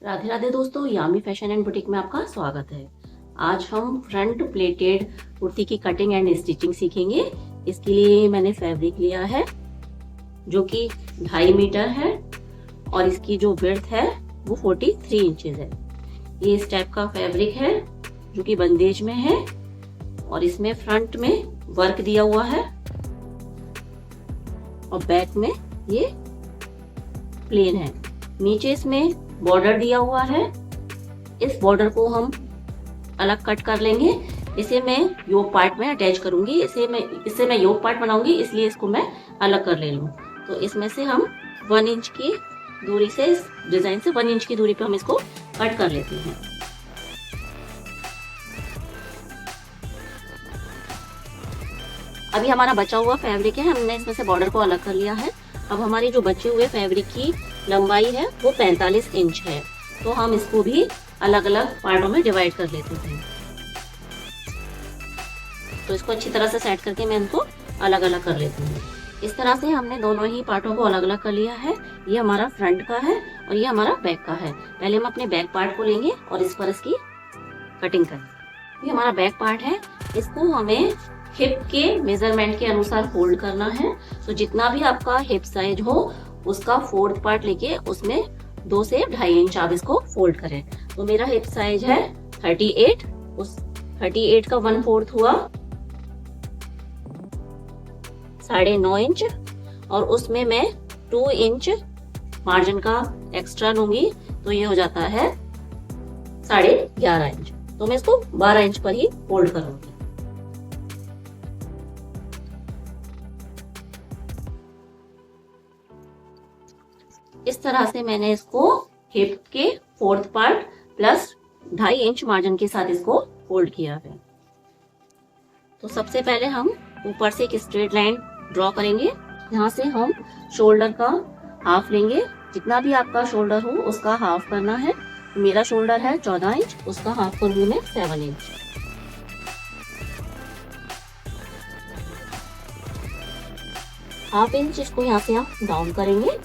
राधे राधे दोस्तों, यामी fashion and boutique में आपका स्वागत है। आज हम फ्रंट प्लेटेड कुर्ती की कटिंग एंड स्टिचिंग सीखेंगे। इसके लिए मैंने फैब्रिक लिया है जो कि 2.5 मीटर है और इसकी जो विड्थ है वो 43 इंचेस है। ये इस टाइप का फैब्रिक है जो कि बंदेज में है और इसमें फ्रंट में वर्क दिया हुआ है और बैक में ये प्लेन है। नीचे इसमें बॉर्डर दिया हुआ है। इस बॉर्डर को हम अलग कट कर लेंगे। इसे मैं योक पार्ट में अटैच करूंगी। इससे मैं योक पार्ट बनाऊंगी, इसलिए इसको मैं अलग कर ले लूं। तो इसमें से हम 1 इंच की दूरी से, इस डिजाइन से 1 इंच की दूरी पे हम इसको कट कर लेते हैं। अभी हमारा बचा हुआ फैब्रिक है, हमने इसमें से बॉर्डर को अलग कर लिया है। अब हमारी जो बचे हुए फैब्रिक की लंबाई है वो 45 इंच है। तो हम इसको भी अलग अलग पार्टों में डिवाइड कर लेते हैं। तो इसको अच्छी तरह से सेट करके मैं इनको अलग अलग कर लेती हूँ। इस तरह से हमने दोनों ही पार्टों को अलग अलग कर लिया है। ये हमारा फ्रंट का है और ये हमारा बैक का है। पहले हम अपने बैक पार्ट को लेंगे और इस पर इसकी कटिंग करेंगे। ये हमारा बैक पार्ट है, इसको हमें हिप के मेजरमेंट के अनुसार फोल्ड करना है। तो जितना भी आपका हिप साइज हो उसका 4th पार्ट लेके उसमें 2 से 2.5 इंच आप इसको फोल्ड करें। तो मेरा हिप साइज है 38, उस 38 का 1/4 हुआ 9.5 इंच और उसमें मैं 2 इंच मार्जिन का एक्स्ट्रा लूंगी। तो ये हो जाता है 11.5 इंच। तो मैं इसको 12 इंच पर ही फोल्ड करूंगी। इस तरह से मैंने इसको हिप के 4th part plus 2.5 inch margin के साथ इसको फोल्ड किया है। तो सबसे पहले हम ऊपर से एक स्ट्रेट लाइन ड्रॉ करेंगे। यहाँ से हम शोल्डर का हाफ लेंगे। जितना भी आपका शोल्डर हो उसका हाफ करना है। मेरा शोल्डर है 14 इंच, उसका हाफ करूंगी मैं 7 इंच। हाफ इंच इसको यहाँ से हम डाउन करेंगे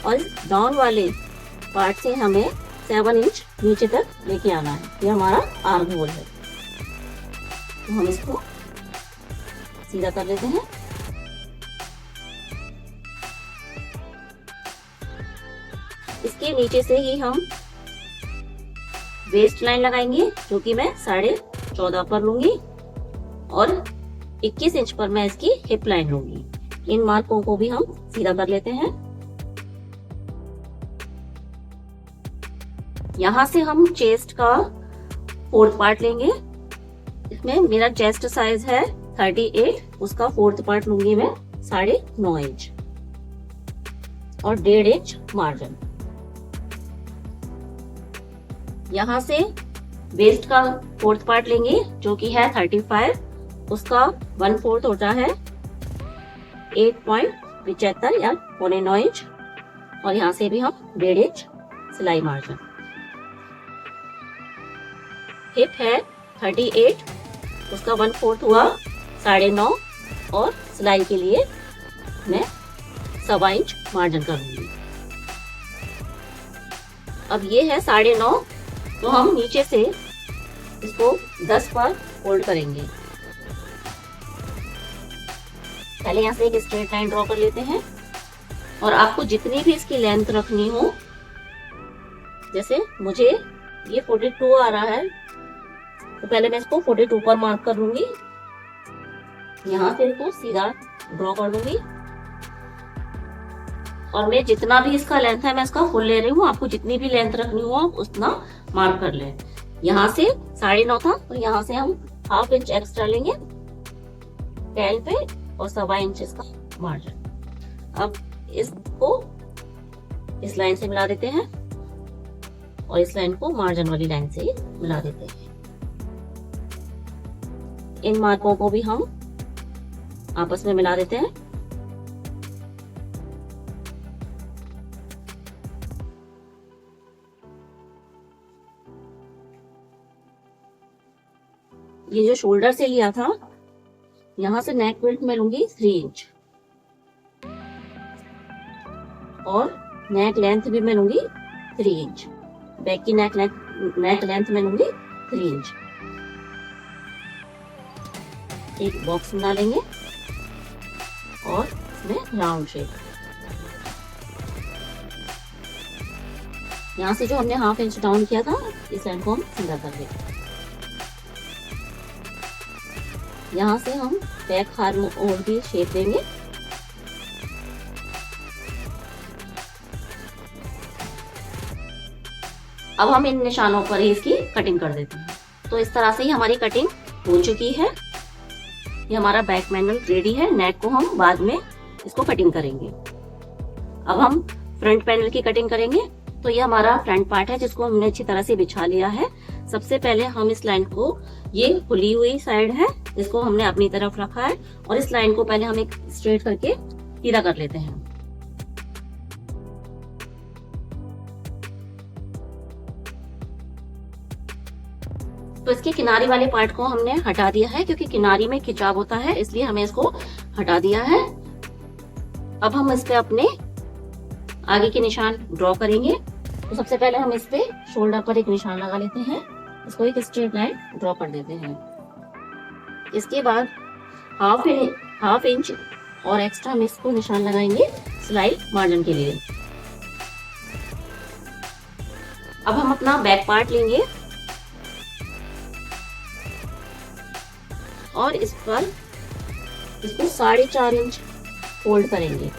और इस डाउन वाले पार्ट से हमें 7 इंच नीचे तक लेके आना है। ये हमारा आर्म होल है। तो हम इसको सीधा कर लेते हैं। इसके नीचे से ही हम वेस्ट लाइन लगाएंगे जो कि मैं 14.5 पर लूंगी और 21 इंच पर मैं इसकी हिप लाइन लूंगी। इन मार्कों को भी हम सीधा कर लेते हैं। यहाँ से हम चेस्ट का 4th पार्ट लेंगे। इसमें मेरा चेस्ट साइज है 38, उसका 4th पार्ट लूंगी मैं 9.5 इंच और 1.5 इंच मार्जिन। यहाँ से वेस्ट का 4th पार्ट लेंगे जो कि है 35, उसका 1/4 होता है 8.75 या 9.25 इंच और यहाँ से भी हम 1.5 इंच सिलाई मार्जिन। हिप है 38, उसका 1/4 हुआ 9.5 और सिलाई के लिए मैं 1.25 इंच मार्जिन करूंगी। अब ये है 9.5, तो हम नीचे से इसको 10 पर फोल्ड करेंगे। पहले यहाँ से एक स्ट्रेट लाइन ड्रॉ कर लेते हैं और आपको जितनी भी इसकी लेंथ रखनी हो, जैसे मुझे ये 42 आ रहा है तो पहले मैं इसको 42 पर मार्क कर लूंगी। यहाँ से इसको सीधा ड्रॉ कर दूंगी और मैं जितना भी इसका लेंथ है मैं इसका फुल ले रही हूँ। आपको जितनी भी लेंथ रखनी हो आप उतना मार्क कर लें। यहाँ से 9.5 था तो यहाँ से हम ½ इंच एक्स्ट्रा लेंगे टेल पे और 1.25 इंच इसका मार्जिन। अब इसको इस लाइन से मिला देते हैं और इस लाइन को मार्जिन वाली लाइन से ही मिला देते हैं। इन मार्कों को भी हम आपस में मिला देते हैं। ये जो शोल्डर से लिया था, यहाँ से नेक विड्थ में लूंगी 3 इंच और नेक लेंथ भी मैं लूंगी 3 इंच। बैक की नेक लेंथ मैं लूंगी 3 इंच। एक बॉक्स बना लेंगे और इसमें राउंड शेप। यहाँ से जो हमने हाफ इंच डाउन किया था, इस लाइन को हम सीधा कर देंगे। यहाँ से हम बैक आर्म होल की शेप देंगे। अब हम इन निशानों पर ही इसकी कटिंग कर देते हैं। तो इस तरह से ही हमारी कटिंग हो चुकी है। ये हमारा बैक पैनल रेडी है। नेक को हम बाद में इसको कटिंग करेंगे। अब हम फ्रंट पैनल की कटिंग करेंगे। तो ये हमारा फ्रंट पार्ट है जिसको हमने अच्छी तरह से बिछा लिया है। सबसे पहले हम इस लाइन को, ये खुली हुई साइड है, इसको हमने अपनी तरफ रखा है और इस लाइन को पहले हम एक स्ट्रेट करके सीधा कर लेते हैं। तो इसके किनारी वाले पार्ट को हमने हटा दिया है क्योंकि किनारी में खिंचाव होता है, इसलिए हमें इसको हटा दिया है। अब हम इस पे अपने आगे के निशान ड्रॉ करेंगे। तो सबसे पहले हम इस पे शोल्डर पर एक निशान लगा लेते हैं। इसको एक स्ट्रेट लाइन ड्रॉ कर देते हैं। इसके बाद हाफ इंच और एक्स्ट्रा हम इसको निशान लगाएंगे सिलाई मार्जिन के लिए। अब हम अपना बैक पार्ट लेंगे और इस पर इसको 4.5 इंच फोल्ड करेंगे।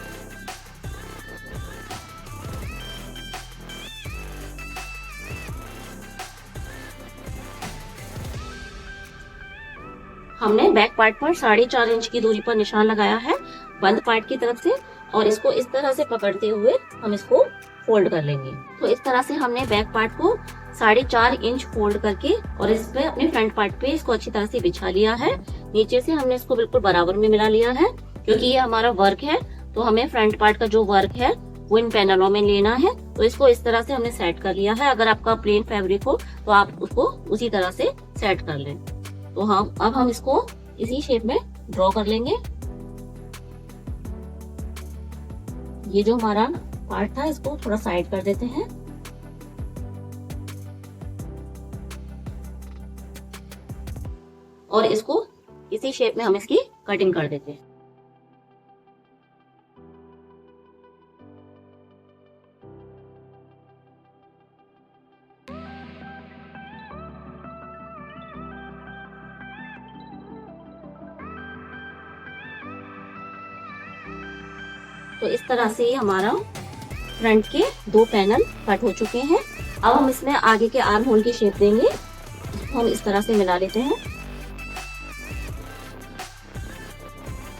हमने बैक पार्ट पर 4.5 इंच की दूरी पर निशान लगाया है बंद पार्ट की तरफ से और इसको इस तरह से पकड़ते हुए हम इसको फोल्ड कर लेंगे। तो इस तरह से हमने बैक पार्ट को 4.5 इंच फोल्ड करके और इस पे अपने फ्रंट पार्ट पे इसको अच्छी तरह से बिछा लिया है। नीचे से हमने इसको बिल्कुल बराबर में मिला लिया है क्योंकि ये हमारा वर्क है। तो हमें फ्रंट पार्ट का जो वर्क है वो इन पैनलों में लेना है। तो इसको इस तरह से हमने सेट कर लिया है। अगर आपका प्लेन फैब्रिक हो तो आप उसको उसी तरह से सेट कर लें। तो अब हम इसको इसी शेप में ड्रॉ कर लेंगे। ये जो हमारा पार्ट था इसको थोड़ा साइड कर देते हैं और इसको इसी शेप में हम इसकी कटिंग कर देते हैं। तो इस तरह से ही हमारा फ्रंट के 2 पैनल कट हो चुके हैं। अब हम इसमें आगे के आर्म होल की शेप देंगे। हम इस तरह से मिला लेते हैं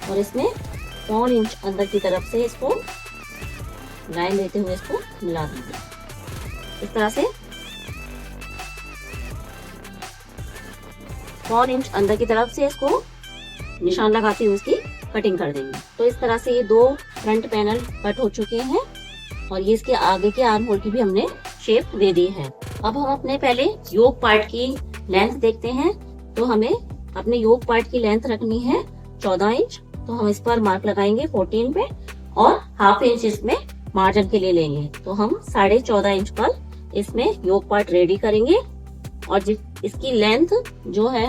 और इसमें 4 इंच अंदर की तरफ से इसको लाइन देते हुए इसको मिला देंगे। इस तरह से 4 इंच अंदर की तरफ से इसको निशान लगाते हुए इसकी कटिंग कर देंगे। तो इस तरह से ये 2 फ्रंट पैनल कट हो चुके हैं और ये इसके आगे के आर्म होल की भी हमने शेप दे दी है। अब हम अपने पहले योक पार्ट की लेंथ देखते हैं। तो हमें अपने योक पार्ट की लेंथ रखनी है 14 इंच। तो हम इस पर मार्क लगाएंगे 14 पे और हाफ इंच इसमें मार्जिन के लिए लेंगे। तो हम 14.5 इंच पर इसमें योक पार्ट रेडी करेंगे और इसकी लेंथ जो है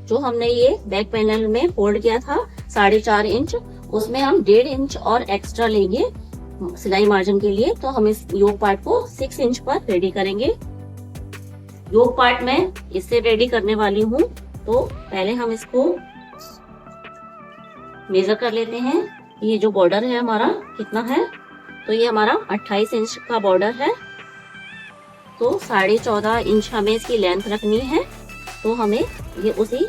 जो हमने ये बैक पैनल में फोल्ड किया था 4.5 इंच, उसमें हम 1.5 इंच और एक्स्ट्रा लेंगे सिलाई मार्जिन के लिए। तो हम इस योक पार्ट को 6 इंच पर रेडी करेंगे। योक पार्ट मैं इससे रेडी करने वाली हूँ। तो पहले हम इसको मेजर कर लेते हैं। ये जो बॉर्डर है हमारा कितना है, तो ये हमारा 28 इंच का बॉर्डर है। तो 14.5 इंच हमें इसकी लेंथ रखनी है। तो हमें ये उसी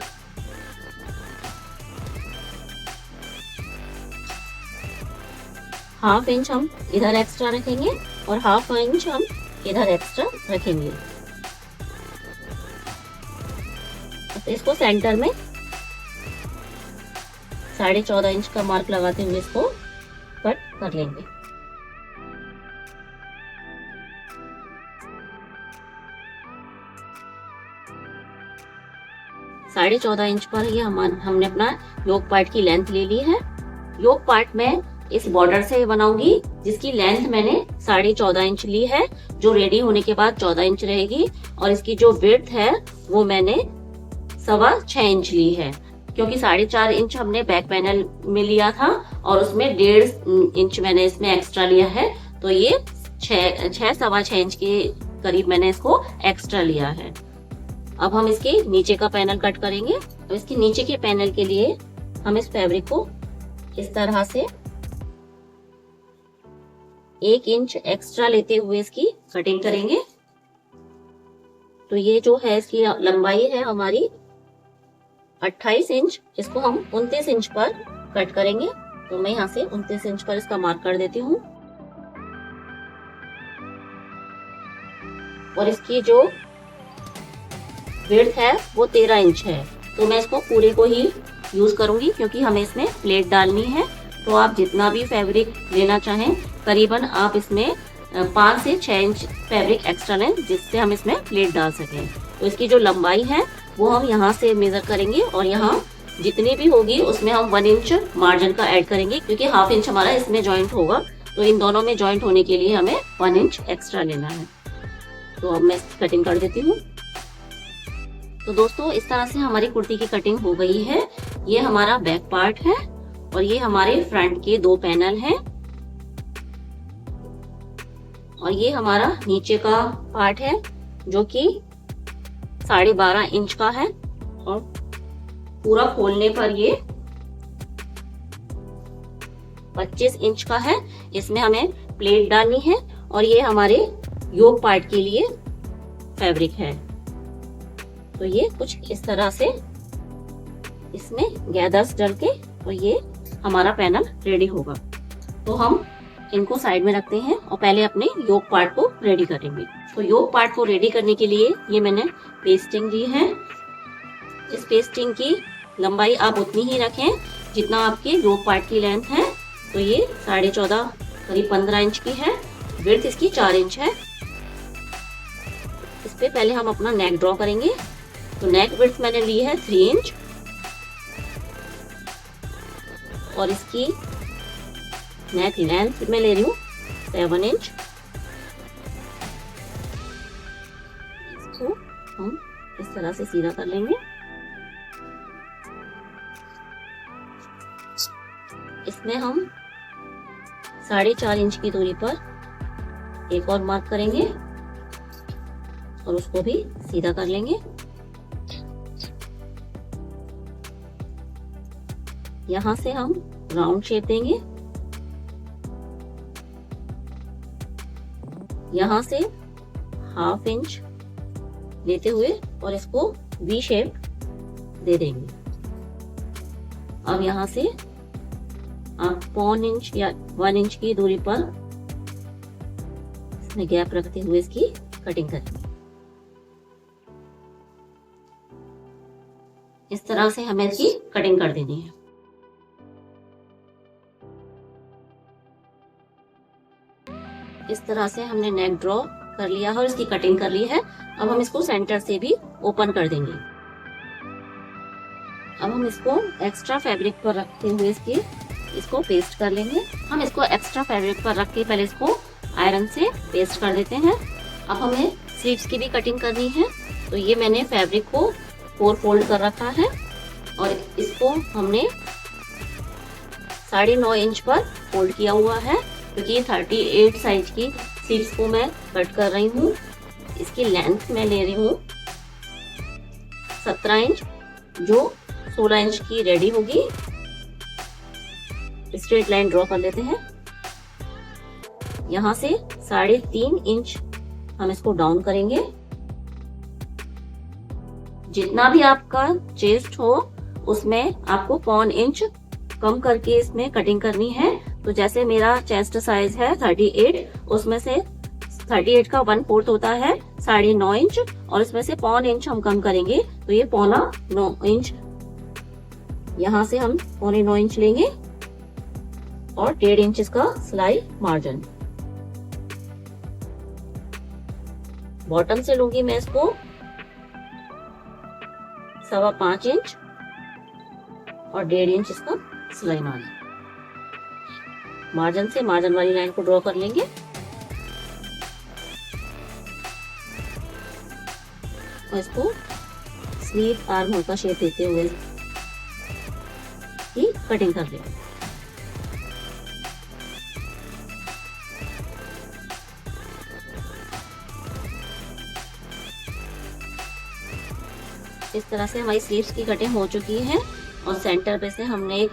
हाफ इंच हम इधर एक्स्ट्रा रखेंगे और हाफ इंच हम इधर एक्स्ट्रा रखेंगे। तो इसको सेंटर में 14.5 इंच का मार्क लगाते हुए इसको कट कर लेंगे। साढ़े 14 इंच पर ये हमने अपना योक पार्ट की लेंथ ले ली है। योक पार्ट में इस बॉर्डर से बनाऊंगी जिसकी लेंथ मैंने 14.5 इंच ली है, जो रेडी होने के बाद 14 इंच रहेगी। और इसकी जो विड्थ है वो मैंने 6.25 इंच ली है, क्योंकि 4.5 इंच हमने बैक पैनल में लिया था और उसमें 1.5 इंच मैंने इसमें एक्स्ट्रा लिया है, तो ये 6.25 इंच के करीब मैंने इसको एक्स्ट्रा लिया है। अब हम इसके नीचे का पैनल कट करेंगे। अब इसके नीचे के पैनल के लिए हम इस फैब्रिक को इस तरह से 1 इंच एक्स्ट्रा लेते हुए इसकी कटिंग करेंगे। तो ये जो है इसकी लंबाई है हमारी 28 इंच, इसको हम 29 इंच पर कट करेंगे। तो मैं यहाँ से 29 इंच पर इसका मार्क कर देती हूँ। और इसकी जो विड्थ है वो 13 इंच है, तो मैं इसको पूरे को ही यूज करूंगी, क्योंकि हमें इसमें प्लेट डालनी है। तो आप जितना भी फैब्रिक लेना चाहें, करीबन आप इसमें 5 से 6 इंच फैब्रिक एक्स्ट्रा लें, जिससे हम इसमें प्लेट डाल सकें। तो इसकी जो लंबाई है वो हम यहाँ से मेजर करेंगे और यहाँ जितनी भी होगी उसमें हम 1 इंच मार्जिन का ऐड करेंगे, क्योंकि हाफ इंच हमारा इसमें जॉइंट होगा। तो इन दोनों में जॉइंट होने के लिए हमें 1 इंच एक्स्ट्रा लेना है। तो अब मैं इसकी कटिंग कर देती हूँ। तो दोस्तों, इस तरह से हमारी कुर्ती की कटिंग हो गई है। ये हमारा बैक पार्ट है और ये हमारे फ्रंट के 2 पैनल हैं और ये हमारा नीचे का पार्ट है, जो कि 12.5 इंच का है और पूरा खोलने पर ये 25 इंच का है। इसमें हमें प्लेट डालनी है और ये हमारे योक पार्ट के लिए फैब्रिक है। तो ये कुछ इस तरह से इसमें गैदर्स डल के तो ये हमारा पैनल रेडी होगा। तो हम इनको साइड में रखते हैं और पहले अपने योक पार्ट को रेडी करेंगे। तो योक पार्ट को रेडी करने के लिए ये मैंने पेस्टिंग ली है। इस पेस्टिंग की लंबाई आप उतनी ही रखें जितना आपके योक पार्ट की लेंथ है। तो ये 14.5 करीब 15 इंच की है। विड्थ इसकी 4 इंच है। इस पे पहले हम अपना नेक ड्रॉ करेंगे। तो नेक विड्थ मैंने ली है 3 इंच और इसकी नेक लेंथ में ले रही हूँ 7 इंच। इसको हम इस तरह से सीधा कर लेंगे। इसमें हम 4.5 इंच की दूरी पर एक और मार्क करेंगे और उसको भी सीधा कर लेंगे। यहां से हम राउंड शेप देंगे। यहां से ½ इंच लेते हुए और इसको वी शेप दे देंगे। अब यहां से आप 0.25 इंच या 1 इंच की दूरी पर इसमें गैप रखते हुए इसकी कटिंग करेंगे। इस तरह से हमें इसकी कटिंग कर देनी है। इस तरह से हमने नेक ड्रॉ कर लिया है और इसकी कटिंग कर ली है। अब हम इसको सेंटर से भी ओपन कर देंगे। अब हम इसको एक्स्ट्रा फैब्रिक पर रखते हुए इसको पेस्ट कर लेंगे। हम इसको एक्स्ट्रा फैब्रिक पर रख के पहले इसको आयरन से पेस्ट कर देते हैं। अब हमें स्लीव्स की भी कटिंग करनी है। तो ये मैंने फैब्रिक को 4 फोल्ड कर रखा है और इसको हमने 9.5 इंच पर फोल्ड किया हुआ है, क्योंकि 38 साइज की स्लीव्स को मैं कट कर रही हूँ। इसकी लेंथ मैं ले रही हूँ 17 इंच, जो 16 इंच की रेडी होगी। स्ट्रेट लाइन ड्रॉ कर लेते हैं। यहाँ से 3.5 इंच हम इसको डाउन करेंगे। जितना भी आपका चेस्ट हो उसमें आपको 0.25 इंच कम करके इसमें कटिंग करनी है। तो जैसे मेरा चेस्ट साइज है 38, उसमें से 38 का 1/4 होता है 9.5 इंच और इसमें से 0.25 इंच हम कम करेंगे। तो ये 9.25 इंच, यहाँ से हम 9.25 इंच लेंगे और 1.5 इंच इसका सिलाई मार्जिन। बॉटम से लूंगी मैं इसको 5.25 इंच और 1.5 इंच इसका सिलाई मार्जिन। मार्जिन से मार्जिन वाली लाइन को ड्रॉ कर लेंगे। और इसको स्लीव आर्म होल का शेप देते हुए की कटिंग कर लेंगे। इस तरह से हमारी स्लीव्स की कटिंग हो चुकी है और सेंटर पे से हमने एक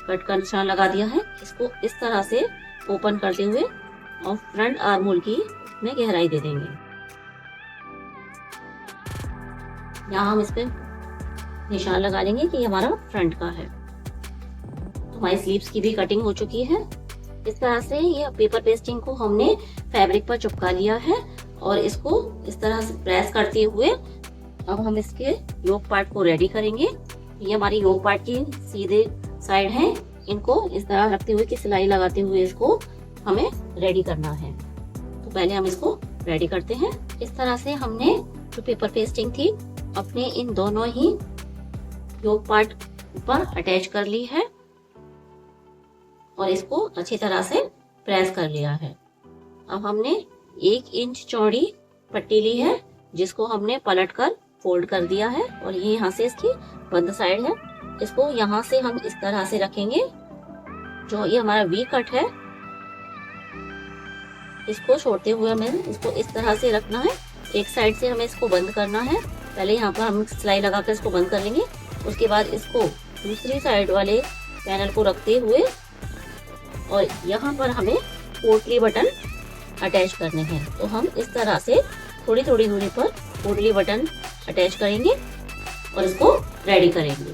कट का निशान लगा दिया है। इसको इस तरह से ओपन करते हुए और फ्रंट आर्म होल की में गहराई दे देंगे। यहाँ हम इस पे निशान लगा लेंगे कि हमारा फ्रंट का है। तो हमारी स्लीव्स की भी कटिंग हो चुकी है। इस तरह से ये पेपर पेस्टिंग को हमने फैब्रिक पर चिपका लिया है और इसको इस तरह से प्रेस करते हुए अब हम इसके योक पार्ट को रेडी करेंगे। ये हमारी योक पार्ट की सीधे साइड है, इनको इस तरह रखते हुए कि सिलाई लगाते हुए इसको हमें रेडी करना है। तो पहले हम इसको रेडी करते हैं। इस तरह से हमने जो पेपर पेस्टिंग थी अपने इन दोनों ही योक पार्ट ऊपर अटैच कर ली है और इसको अच्छी तरह से प्रेस कर लिया है। अब हमने 1 इंच चौड़ी पट्टी ली है जिसको हमने पलट कर फोल्ड कर दिया है और ये यहाँ से इसकी बंद साइड है। इसको यहाँ से हम इस तरह से रखेंगे। जो ये हमारा वी कट है इसको छोड़ते हुए हमें इसको इस तरह से रखना है। एक साइड से हमें इसको बंद करना है। पहले यहाँ पर हम सिलाई लगाकर इसको बंद कर लेंगे। उसके बाद इसको दूसरी साइड वाले पैनल को रखते हुए और यहाँ पर हमें पोटली बटन अटैच करने हैं। तो हम इस तरह से थोड़ी थोड़ी दूरी पर पोटली बटन अटैच करेंगे और इसको रेडी करेंगे।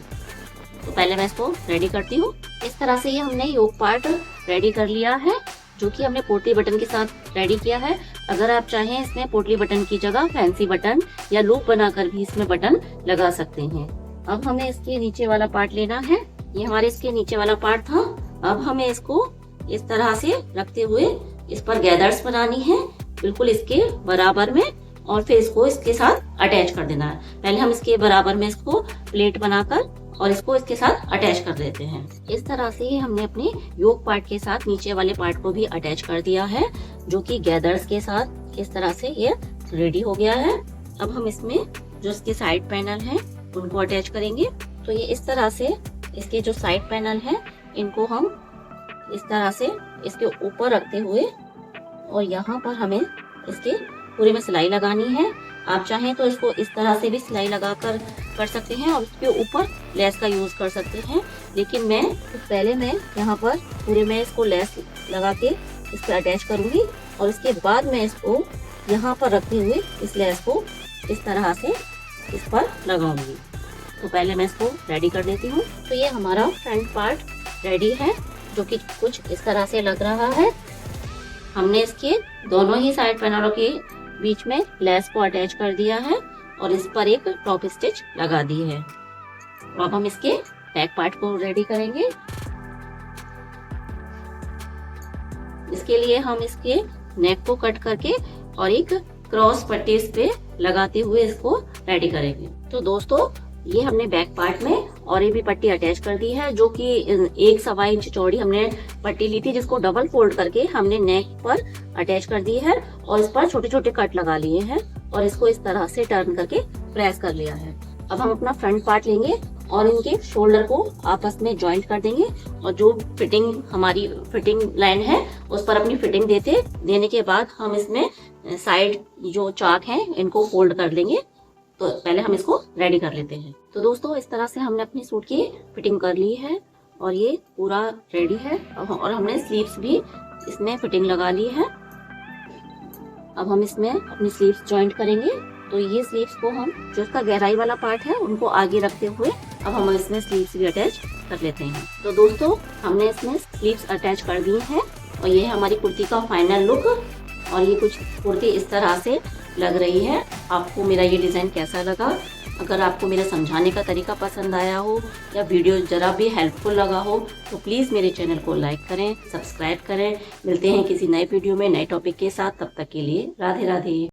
तो पहले मैं इसको रेडी करती हूँ। इस तरह से ये हमने योक पार्ट रेडी कर लिया है जो कि हमने पोटली बटन के साथ रेडी किया है। अगर आप चाहें इसमें पोटली बटन की जगह फैंसी बटन या लूप बनाकर भी इसमें बटन लगा सकते हैं। अब हमें इसके नीचे वाला पार्ट लेना है। ये हमारे इसके नीचे वाला पार्ट था। अब हमें इसको इस तरह से रखते हुए इस पर गैदर्स बनानी है बिल्कुल इसके बराबर में और फिर इसको इसके साथ अटैच कर देना है। पहले हम इसके बराबर में इसको प्लेट बनाकर और इसको इसके साथ अटैच कर देते हैं। इस तरह से हमने अपने योक पार्ट के साथ नीचे वाले पार्ट को भी अटैच कर दिया है जो कि गैदर्स के साथ इस तरह से ये रेडी हो गया है। अब हम इसमें जो इसके साइड पैनल है उनको अटैच करेंगे। तो ये इस तरह से इसके जो साइड पैनल है इनको हम इस तरह से इसके ऊपर रखते हुए और यहाँ पर हमें इसके पूरे में सिलाई लगानी है। आप चाहें तो इसको इस तरह से भी सिलाई लगाकर कर सकते हैं और इसके ऊपर लेस का यूज कर सकते हैं, लेकिन मैं पहले मैं यहाँ पर पूरे में इसको लेस लगा के इस पर अटैच करूंगी और इसके बाद मैं इसको यहाँ पर रखते हुए इस लेस को इस तरह से इस पर लगाऊंगी। तो पहले मैं इसको रेडी कर देती हूँ। तो ये हमारा फ्रंट पार्ट रेडी है जो कि कुछ इस तरह से लग रहा है। हमने इसके दोनों ही साइड पैनलों के बीच में लेस को अटैच कर दिया है और इस पर एक टॉप स्टिच लगा दी है। अब हम इसके बैक पार्ट को रेडी करेंगे। इसके लिए हम इसके नेक को कट करके और एक क्रॉस पट्टी इस पे लगाते हुए इसको रेडी करेंगे। तो दोस्तों ये हमने बैक पार्ट में और ये भी पट्टी अटैच कर दी है जो कि 1.25 इंच चौड़ी हमने पट्टी ली थी जिसको डबल फोल्ड करके हमने नेक पर अटैच कर दी है और इस पर छोटे छोटे कट लगा लिए हैं और इसको इस तरह से टर्न करके प्रेस कर लिया है। अब हम अपना फ्रंट पार्ट लेंगे और इनके शोल्डर को आपस में ज्वाइंट कर देंगे और जो फिटिंग हमारी फिटिंग लाइन है उस पर अपनी फिटिंग देने के बाद हम इसमें साइड जो चाक है इनको फोल्ड कर लेंगे। तो पहले हम इसको रेडी कर लेते हैं। तो दोस्तों इस तरह से हमने अपनी सूट की फिटिंग कर ली है और ये पूरा रेडी है और हमने स्लीव्स भी इसमें फिटिंग लगा ली है। अब हम इसमें अपनी स्लीव्स जॉइंट करेंगे। तो ये स्लीव्स को हम जो इसका गहराई वाला पार्ट है उनको आगे रखते हुए अब हम इसमें स्लीव्स भी अटैच कर लेते हैं। तो दोस्तों हमने इसमें स्लीव्स अटैच कर दी हैं और ये हमारी कुर्ती का फाइनल लुक। और ये कुछ कुर्ती इस तरह से लग रही है। आपको मेरा ये डिज़ाइन कैसा लगा? अगर आपको मेरा समझाने का तरीका पसंद आया हो या वीडियो ज़रा भी हेल्पफुल लगा हो तो प्लीज़ मेरे चैनल को लाइक करें, सब्सक्राइब करें। मिलते हैं किसी नए वीडियो में नए टॉपिक के साथ। तब तक के लिए राधे राधे।